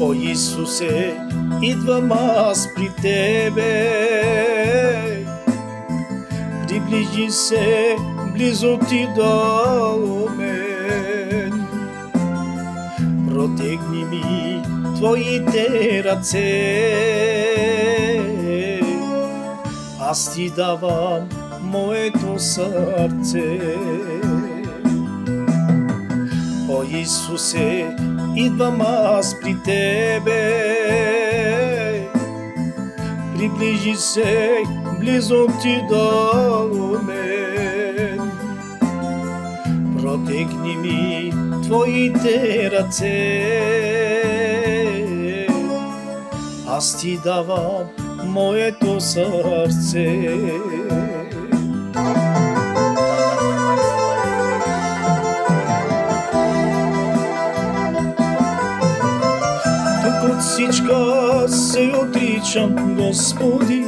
О Исусе, идвам аз при Тебе. Приближи се близо Ти до мен. Протегни ми Твоите ръце. Аз Ти давам моето сърце. О Исусе, идвам аз при Тебе. Приближи се близо Ти до мен. Протегни ми Твоите ръце. Аз Ти давам моето сърце. Тук от всичко се отричам, Господи.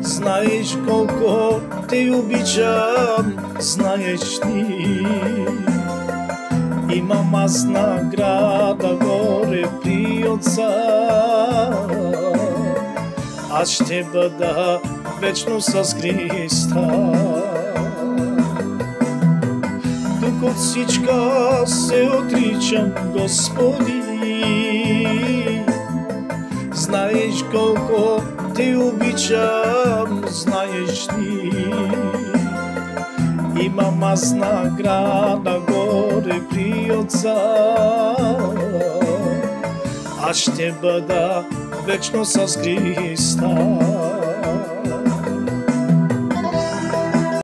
Знаеш колко Те обичам, знаеш Ти. Имам аз награда горе при Отца. Аз ще бъда вечно с Христа. Тук от всичко се отричам, Господи. Знаеш колко Те обичам, знаеш Ти. Имам аз награда горе при Отца. Аз ще бъда вечно с Христа.